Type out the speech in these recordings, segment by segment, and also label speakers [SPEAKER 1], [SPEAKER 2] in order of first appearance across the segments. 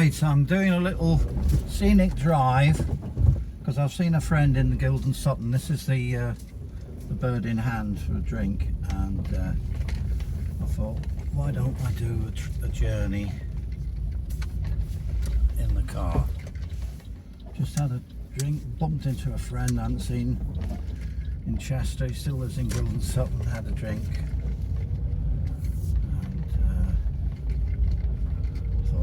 [SPEAKER 1] Right, I'm doing a little scenic drive because I've seen a friend in the Guilden Sutton. This is the bird in hand for a drink, and I thought, why don't I do a journey in the car? Just had a drink, bumped into a friend I hadn't seen in Chester. He still lives in Guilden Sutton. Had a drink.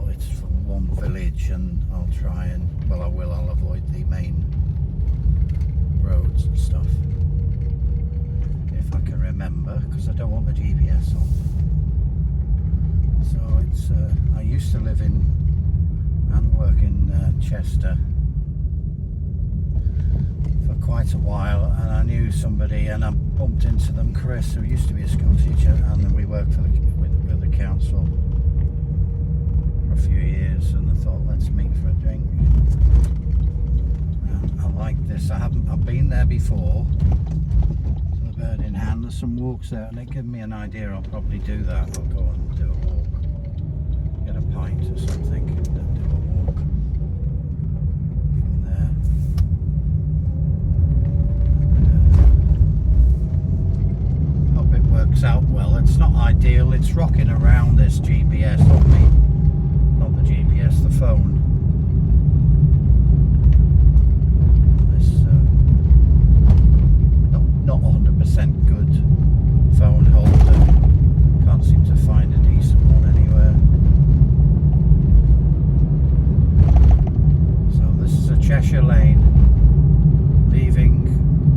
[SPEAKER 1] It's from one village, and I'll try and, well, I'll avoid the main roads and stuff if I can remember, because I don't want the GPS on. So it's I used to live in and work in Chester for quite a while, and I knew somebody, and I bumped into them, Chris, who used to be a school teacher, and then we worked for with the council a few years, and I thought, let's meet for a drink. And I like this. I've been there before. So the bird in hand, there's some walks there, and it gave me an idea. I'll probably do that. I'll go and do a walk, get a pint or something, and then do a walk from there. Hope it works out well. It's not ideal. It's rocking around, this GPS on me. Not the GPS, the phone. This not 100% good phone holder. Can't seem to find a decent one anywhere. So this is a Cheshire lane, leaving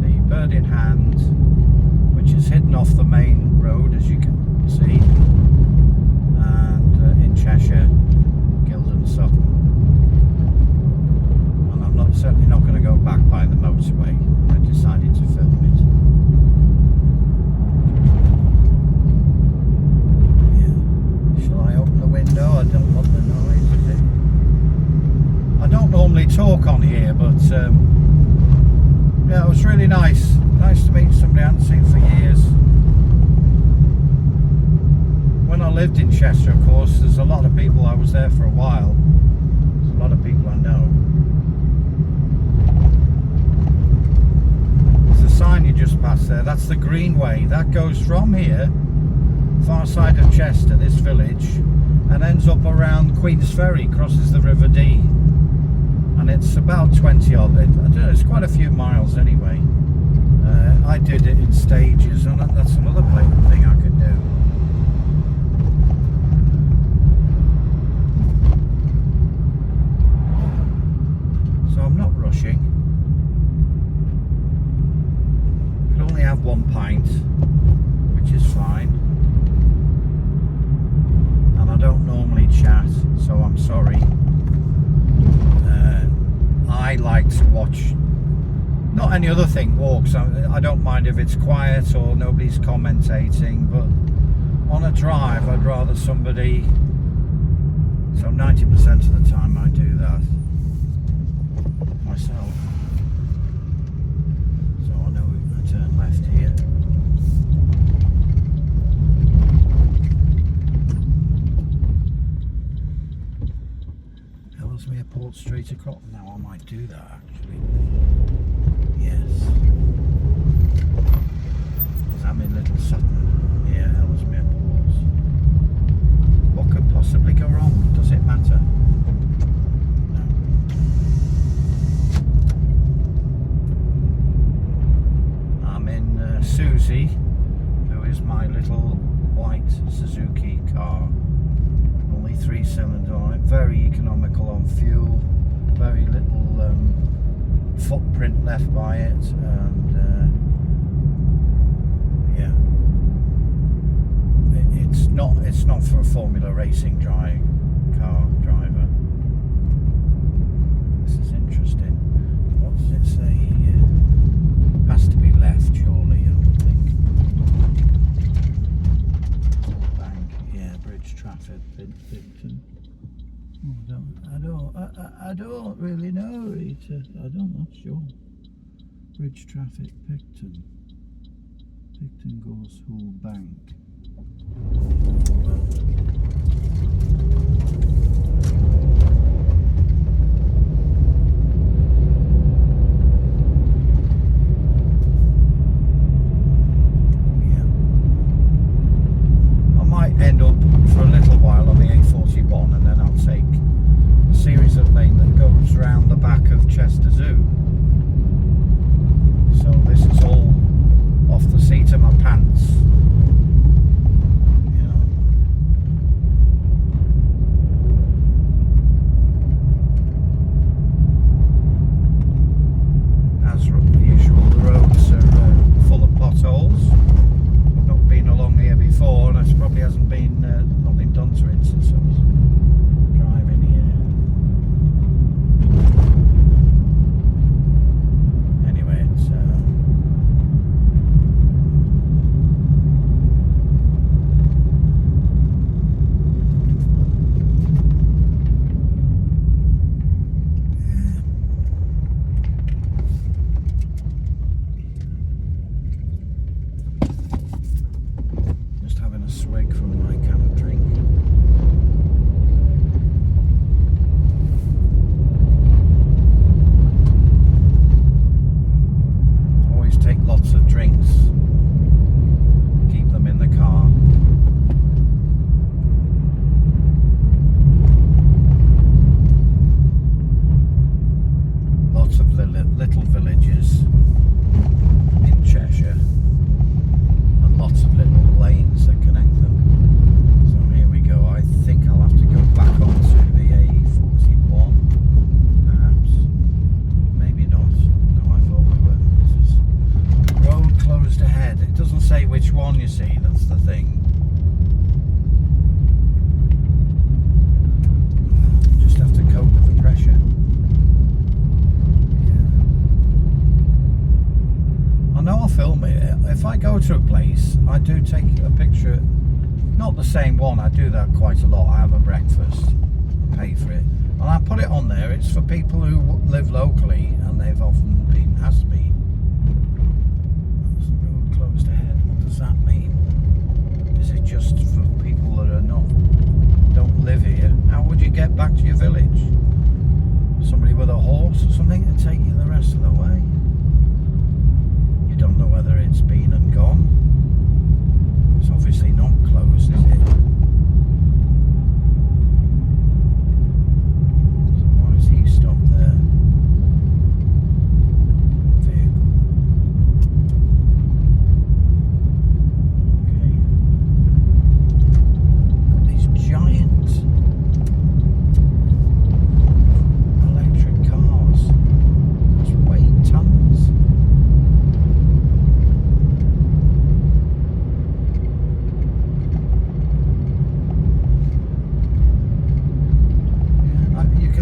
[SPEAKER 1] the bird in hand, which is hidden off the main road, as you can see, and in Cheshire, Guilden Sutton, and I'm certainly not going to go back by the motorway. I decided to film it. Yeah. Shall I open the window? I don't want the noise, is it? I don't normally talk on here, but yeah, it was really nice. Nice to meet somebody I hadn't seen for years. When I lived in Chester, of course, there's a lot of people. I was there for a while. There's a lot of people I know. There's a sign you just passed there. That's the Greenway. That goes from here, far side of Chester, this village, and ends up around Queen's Ferry, crosses the River Dee. And it's about 20 odd. I don't know, it's quite a few miles anyway. I did it in stages, and that's another thing I could do. I'm not rushing. Could only have one pint, which is fine. And I don't normally chat, so I'm sorry. I like to watch, not any other thing, walks. I don't mind if it's quiet or nobody's commentating, but on a drive I'd rather somebody, so 90% of the time I do that myself. So I know I turn left here. Ellesmere Port straight across. Now I might do that actually. Yes. I'm in Little Sutton. Yeah, Ellesmere Port. What could possibly go wrong? Does it matter? Susie, who is my little white Suzuki car, only 3-cylinder on it, very economical on fuel, very little footprint left by it, and yeah, it's not for a Formula Racing car driver. This is interesting. What does it say here? Has to be left, surely. I don't really know, Rita. I'm not sure. Bridge traffic, Picton. Picton goes Hull Bank. say which one, you see, that's the thing. Just have to cope with the pressure. Yeah. I know I'll film it. If I go to a place, I do take a picture. Not the same one, I do that quite a lot. I have a breakfast, pay for it, and I put it on there. It's for people who live locally, and they've often been asked me, "There's the road closed ahead. What does that mean? Is it just for people that are don't live here? How would you get back to your village? Somebody with a horse or something to take you the rest of the way? You don't know whether it's been and gone. It's obviously not closed, is it? So why is he stopped there? Vehicle. Okay. Got these giant electric cars. Which weigh tons.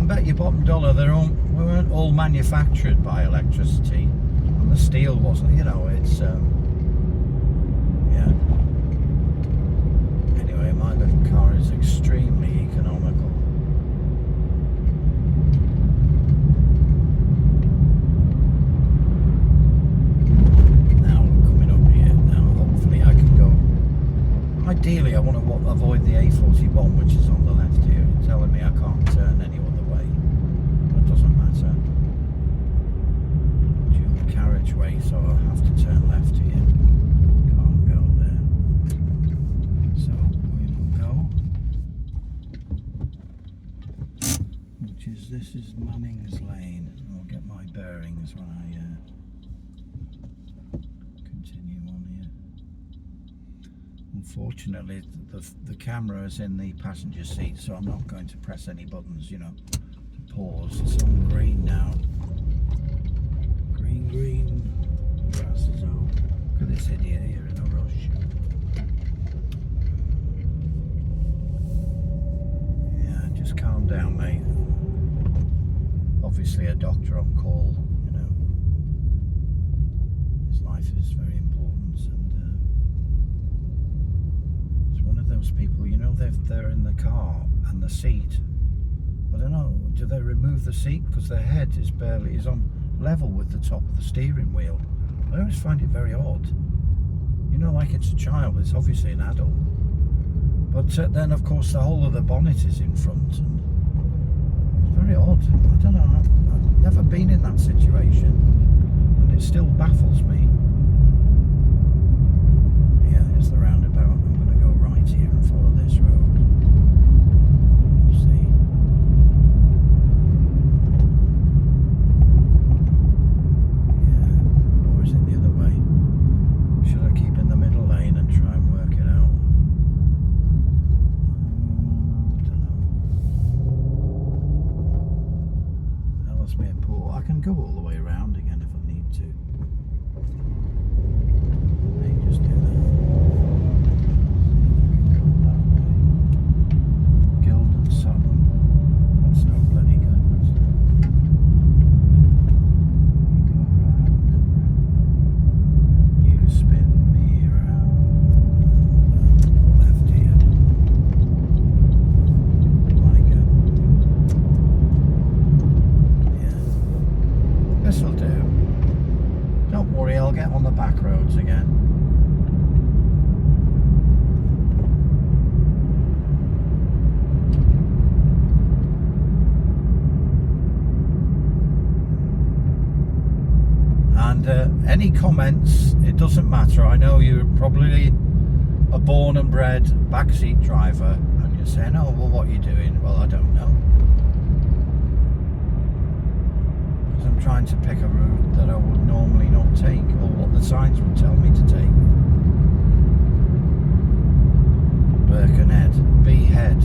[SPEAKER 1] Bet your bottom dollar they weren't all manufactured by electricity, and the steel wasn't, you know, it's yeah. Anyway, my little car is extremely economical. Now we're coming up here. Now hopefully I can go. Ideally I want to avoid the A41, which is on the left here. It's telling me I can't turn any other way. That doesn't matter. Dual carriageway, so I'll have to turn left here. Can't go there. So we will go. This is Manning's Lane. I'll get my bearings when I continue on here. Unfortunately, the camera is in the passenger seat, so I'm not going to press any buttons, you know, to pause. It's on green now. Green. Grass is over. Look at this idiot here in a rush. Yeah, just calm down, mate. Obviously a doctor on call, you know. His life is very important, and it's one of those people, you know, they're in the car and the seat. I don't know, do they remove the seat because their head is on level with the top of the steering wheel? I always find it very odd. You know, like it's a child, it's obviously an adult. But then, of course, the whole of the bonnet is in front, and it's very odd. I don't know, I've never been in that situation, and it still baffles me. Yeah, here's the roundabout. I'm going to go right here and follow this road. We'll see. Yeah, or is it the other way? Should I keep in the middle lane and try and work it out? I don't know. That lets me a pool. I can go all the way around again if I need to. May just do that. Guilden, Sutton. That's not bloody good. You spin me around. Left here. Like it. Yeah. This'll do. Don't worry, I'll get on the back roads again. And any comments, it doesn't matter. I know you're probably a born and bred backseat driver, and you're saying, oh, well, what are you doing? Well, I don't know. Because I'm trying to pick a route that I would normally not take, or what the signs would tell me to take. Birkenhead, Behead.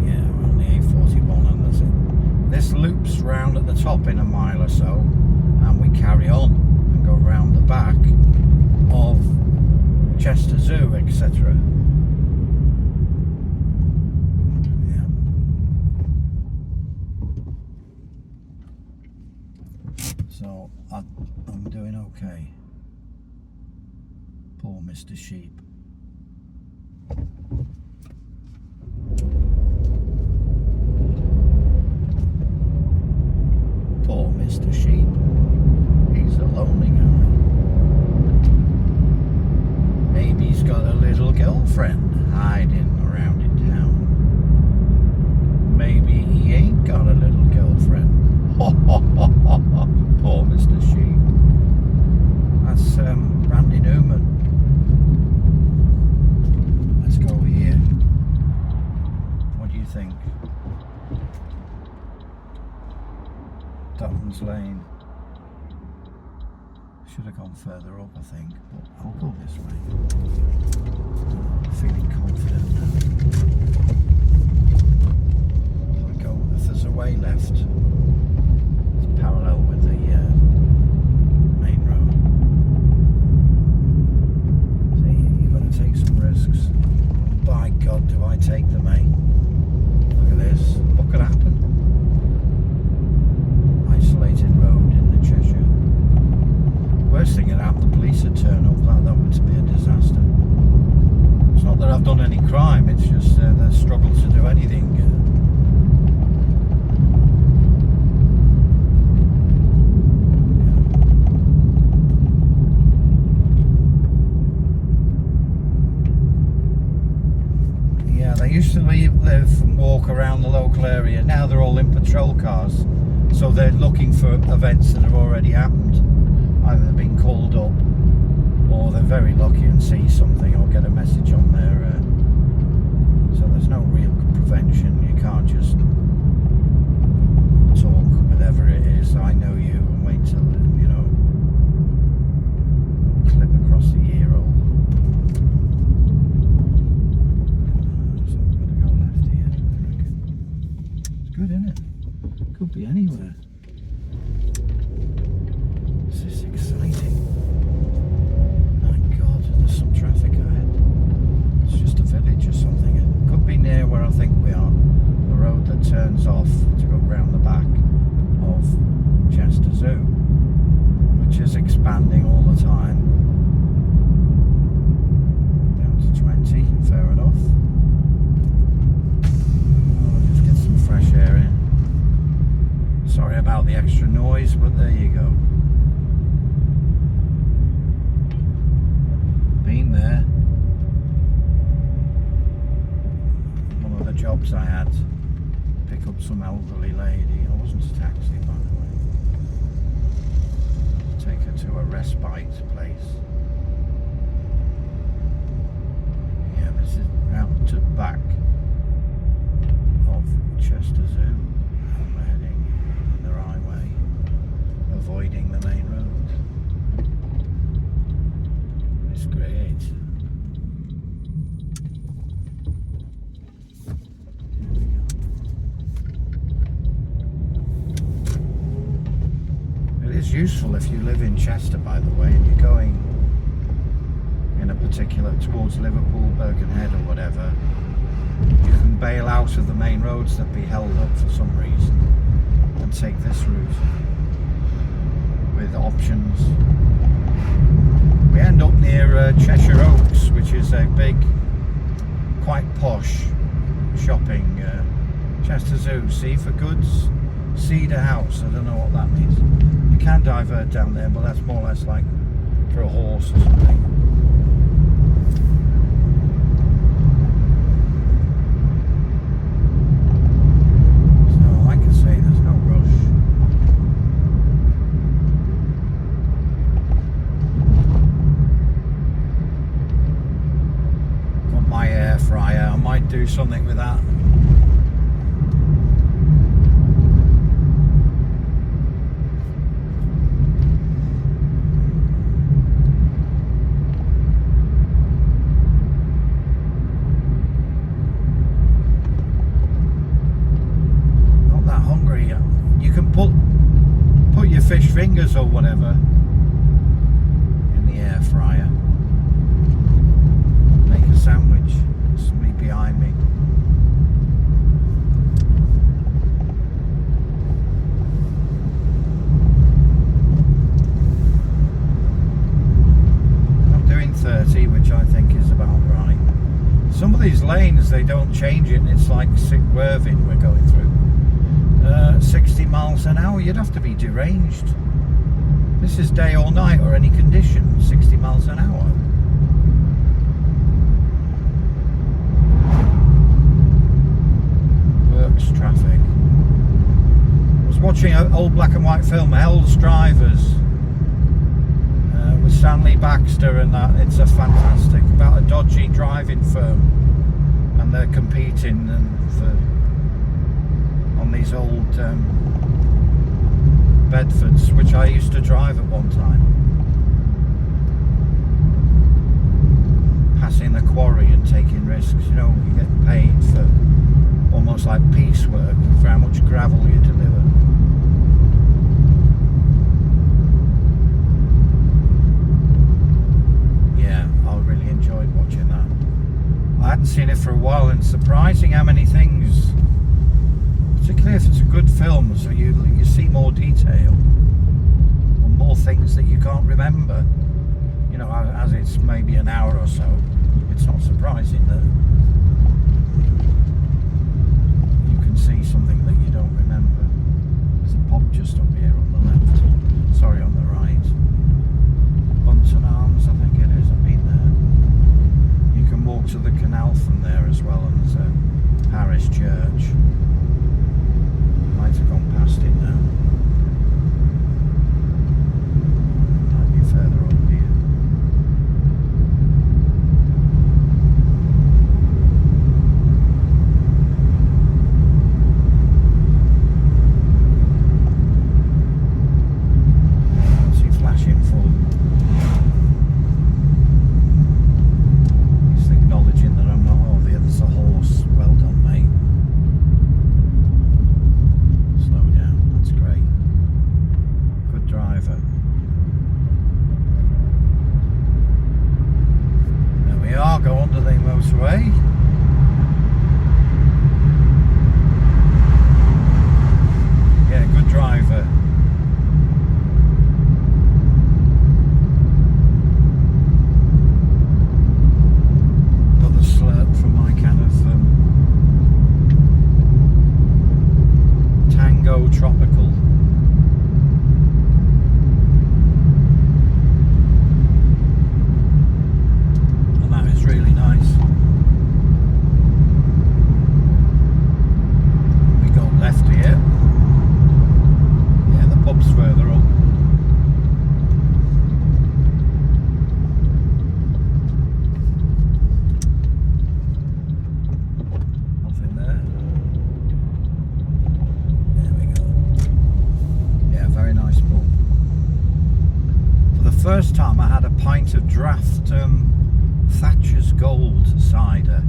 [SPEAKER 1] Yeah, we're on the A41, and there's it. This loops round at the top in a mile or so, and we carry on and go round the back, No, I'm doing okay. Poor Mr. Sheep. Poor Mr. Sheep. He's a lonely guy. Maybe he's got a little girlfriend hiding around in town. Maybe he ain't got a little girlfriend. Poor Mr. Sheep. That's Randy Newman. Let's go here. What do you think? Dutton's Lane. Should have gone further up, I think, but I'll go this way. Feeling confident now. If there's a way left, it's parallel with the main road. See, you've got to take some risks. By God, do I take them, eh? Look at this. What could happen? Isolated road in the Cheshire. Worst thing that happened, the police would turn up. That would be a disaster. It's not that I've done any crime, it's just the struggle to do anything. Yeah, they used to live and walk around the local area. Now they're all in patrol cars, so they're looking for events that have already happened. Either they've been called up, or they're very lucky and see something or get a message on there. So there's no real prevention. You can't just talk whatever it is. I know you, and wait till clip across the ear hole. So I'm gonna go left here. I reckon. It's good, isn't it? Could be anywhere. This is exciting. My God, there's some traffic ahead. It's just a village or something. It could be near where I think we are. The road that turns off to go round the back of Chester Zoo, which is expanding all the time. Down to 20, fair enough. I'll just get some fresh air in. Sorry about the extra noise, but there you go. Been there. One of the jobs I had, pick up some elderly lady. I wasn't a taxi, by the way. Take her to a respite place. Yeah, this is round to back of Chester Zoo. I'm heading in the right way, avoiding the main road. It's great. It is useful if you live in Chester, by the way, and you're going in a particular towards Liverpool, Birkenhead or whatever. You can bail out of the main roads that be held up for some reason and take this route with options. We end up near Cheshire Oaks, which is a big, quite posh shopping. Chester Zoo, C for goods, Cedar House, I don't know what that means. You can divert down there, but that's more or less like for a horse or something. So, like I say, there's no rush. Got my air fryer, I might do something with that. Fish fingers or whatever in the air fryer. Make a sandwich. Somebody behind me. lanes, they don't change it, and it's like Worthing we're going through. 60 miles an hour, you'd have to be deranged. This is day or night or any condition, 60 miles an hour. Works traffic. I was watching an old black and white film, Hell's Drivers, with Stanley Baxter and that. It's a fantastic, about a dodgy driving firm, and they're competing on these old Bedfords, which I used to drive at one time, passing the quarry and taking risks. You know, you get paid for almost like piecework for how much gravel you deliver. Yeah, I really enjoyed watching that. I hadn't seen it for a while, and surprising how many things, particularly if it's a good film, so you see more detail or more things that you can't remember. You know, as it's maybe an hour or so, it's not surprising that you can see something that you don't remember. There's a pub just up here on the left, sorry, on the right. Bunton Arms, I think it is. I've been there. You can walk to the canal from there as well, and there's a parish church. Might have gone past it now. Might be further up here. See flashing full. He's acknowledging that I'm not over here. There's a horse. Well done, mate. Driver. There we are, go under the motorway. Yeah, good driver. Another slurp from my kind of Tango Tropical. Really nice. We go left here. Yeah, the pub's further up. Nothing there. There we go. Yeah, very nice pub. For the first time I had a pint of draft Thatcher's Gold cider,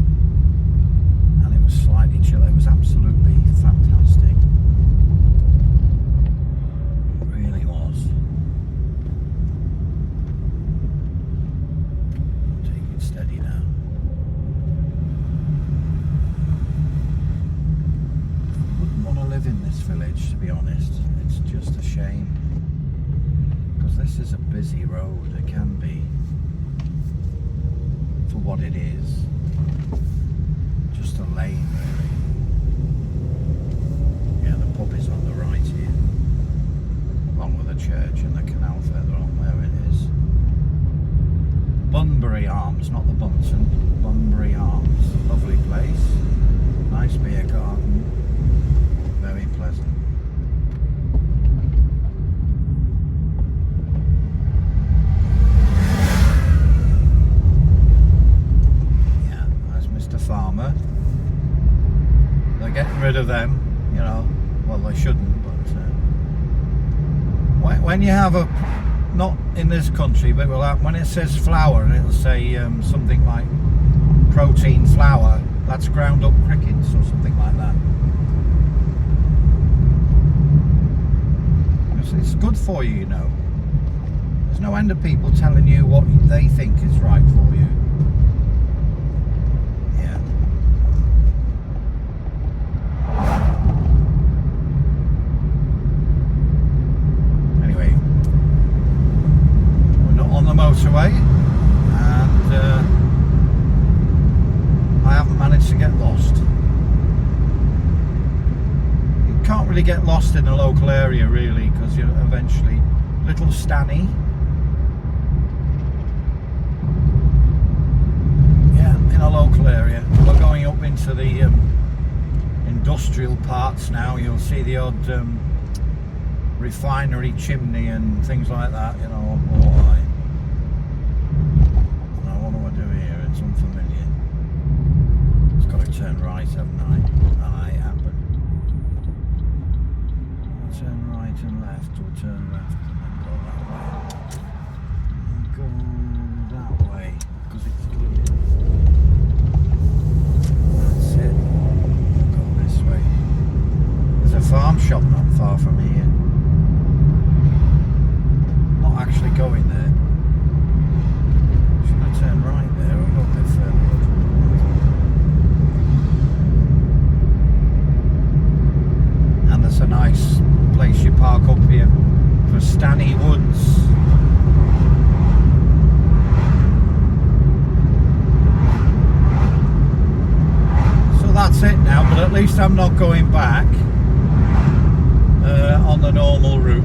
[SPEAKER 1] and it was slightly chill. It was absolutely fantastic. It really was. I'll take it steady now. Wouldn't want to live in this village, to be honest. It's just a shame, because this is a busy road. It can be, for what it is, just a lane really. Yeah, the pub is on the right here, along with the church and the canal further on. There it is. Bunbury Arms, not the Bunsen. Bunbury Arms, lovely place, nice beer garden, very pleasant. Farmer. They're getting rid of them, you know. Well, they shouldn't, but when you have a, not in this country, but when it says flour and it'll say something like protein flour, that's ground up crickets or something like that. It's good for you, you know. There's no end of people telling you what they think is right for you. Motorway, and I haven't managed lost in the local area really, because you're eventually Little Stanny. Yeah, in a local area. We're going up into the industrial parts now. You'll see the odd refinery chimney and things like that, you know. Boy. Now what do I do here? It's unfamiliar. It's got to turn right, haven't I? Aye, happen. Turn right and left, or turn left and then go that way. And go that way, because it's clear. That's it. Go this way. There's a farm shop not far from here. Not actually going there. Should I turn right there or a little bit further up? And there's a nice place you park up here for Stanny Woods. So that's it now, but at least I'm not going back on the normal route.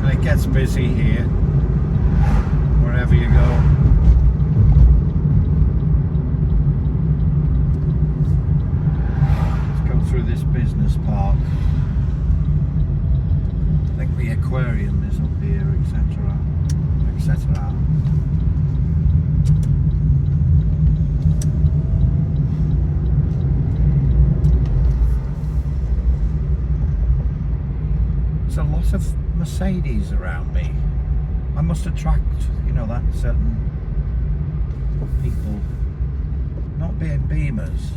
[SPEAKER 1] And it gets busy here wherever you go. Through this business park. I think the aquarium is up here, etc. etc. There's a lot of Mercedes around me. I must attract, you know, that certain people. Not being Beamers.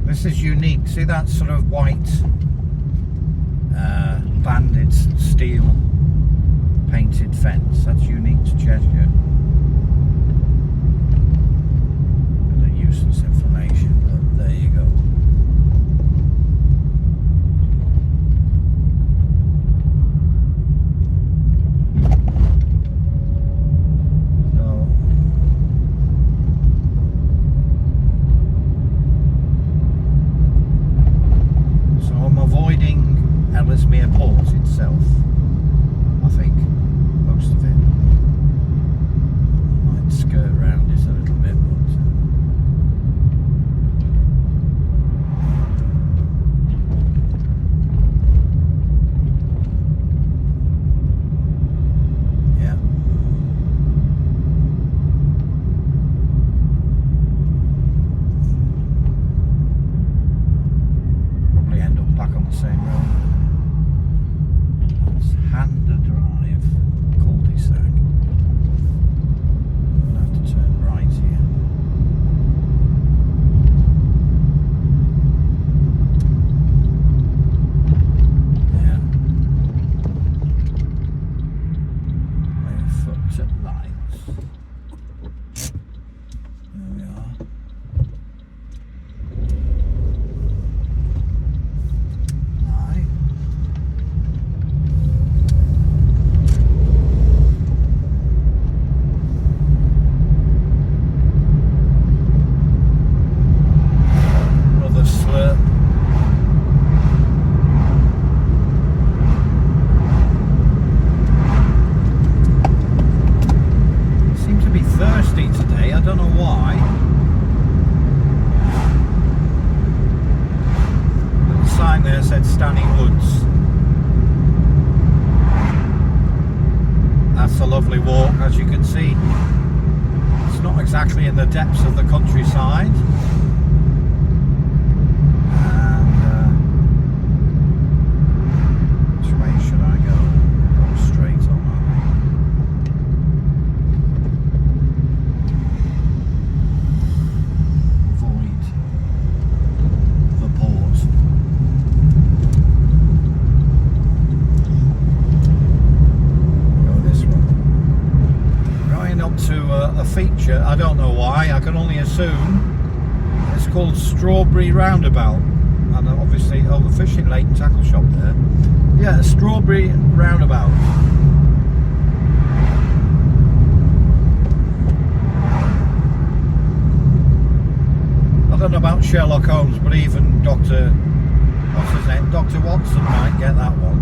[SPEAKER 1] This is unique. See that sort of white banded steel painted fence? That's unique to Cheshire. Bit of useless information, but there you go. Port itself, I think, most of it. Might skirt around this a little bit, but yeah. Probably end up back on the same road. Hander Drive, cul-de-sac. I'll have to turn right here. Yeah. Foot at lights. There we are. Lovely walk, as you can see. It's not exactly in the depths of the countryside. And which way should I go? Go straight on, avoid the port. To a feature, I don't know why, I can only assume it's called Strawberry Roundabout, and obviously the fishing lake and tackle shop there. Yeah, Strawberry Roundabout. I don't know about Sherlock Holmes, but even Dr. what's his name? Dr. Watson might get that one.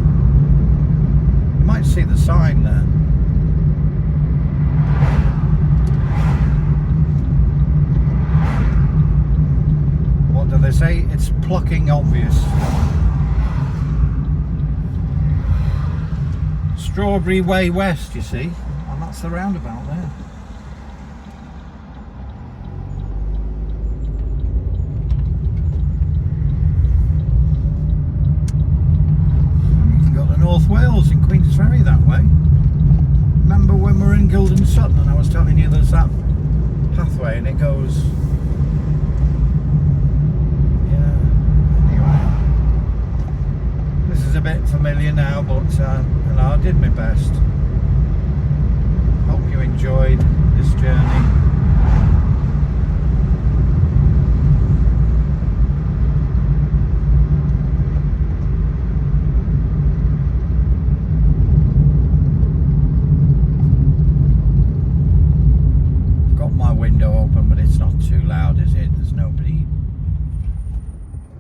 [SPEAKER 1] You might see the sign there. They say it's plucking obvious. Strawberry Way West, you see, and that's the roundabout there. And you can go to North Wales in Queen's Ferry that way. Remember when we were in Guilden, Sutton, and I was telling you there's that pathway and it goes. A bit familiar now, but you know, I did my best. Hope you enjoyed this journey. I've got my window open, but it's not too loud, is it? There's nobody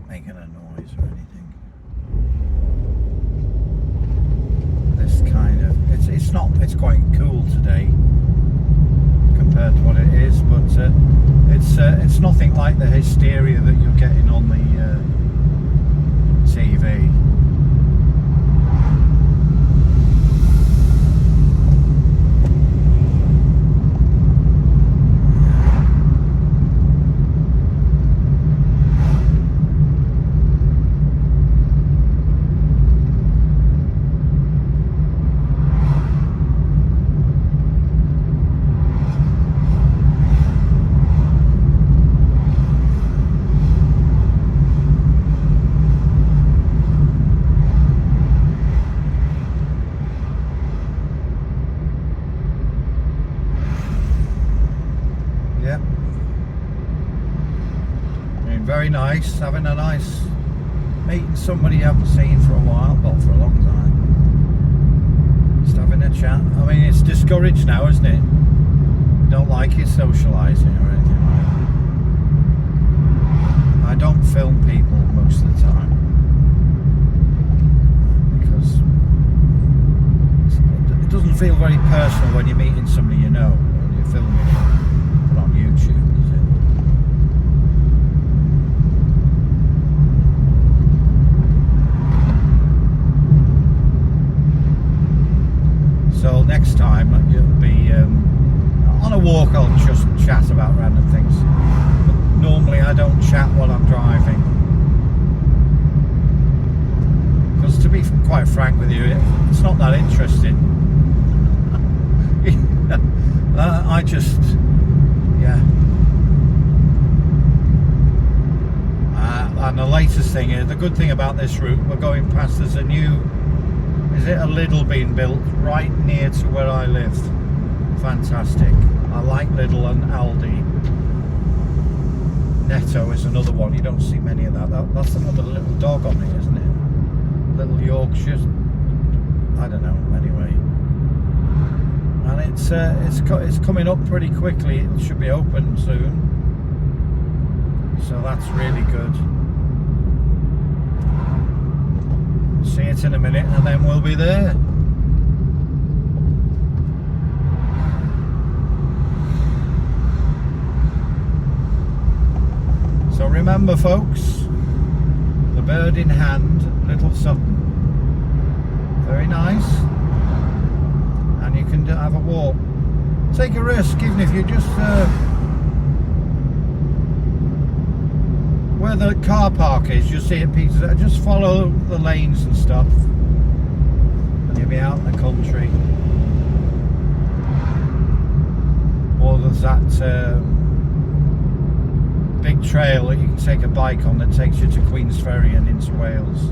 [SPEAKER 1] making a noise or anything. It's quite cool today compared to what it is, but it's nothing like the hysteria that you're getting on the TV. Very nice, having a nice meeting somebody you haven't seen for a while, well, for a long time. Just having a chat. I mean, it's discouraged now, isn't it? Don't like it socialising or anything like that. I don't film people most of the time because it doesn't feel very personal when you're meeting somebody you know and you're filming it, put on YouTube. So next time you'll be on a walk. I'll just chat about random things. But normally I don't chat while I'm driving, because to be quite frank with you, it's not that interesting. I just, yeah. And the latest thing is, the good thing about this route, we're going past, there's a new, is it a Lidl being built right near to where I live? Fantastic. I like Lidl and Aldi. Netto is another one. You don't see many of that. That's another little dog on it, isn't it? Little Yorkshire. I don't know. Anyway, and it's coming up pretty quickly. It should be open soon. So that's really good. See it in a minute and then we'll be there. So remember folks, the bird in hand, Little Sutton. Very nice. And and you can have a walk. Take a risk, even if you just where the car park is, you'll see it pieces. Just follow the lanes and stuff, and you'll be out in the country. Or there's that big trail that you can take a bike on that takes you to Queen's Ferry and into Wales.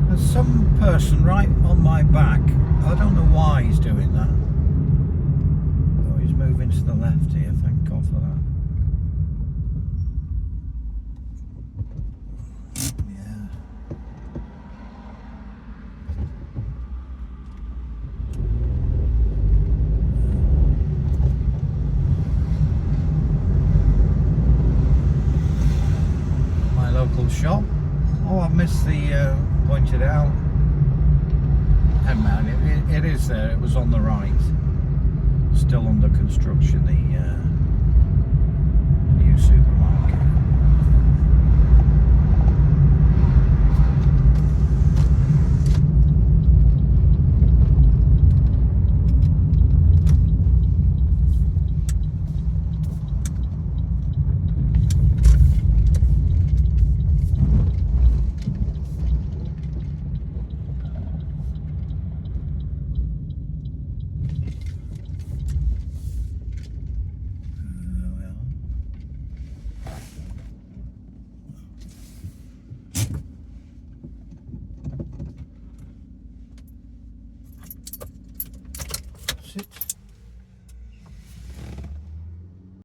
[SPEAKER 1] There's some person right on my back. I don't know why he's doing that. Oh, he's moving to the left here, thank God for that. Shop. Oh, I missed the pointed out. And man, it is there. It was on the right. Still under construction. The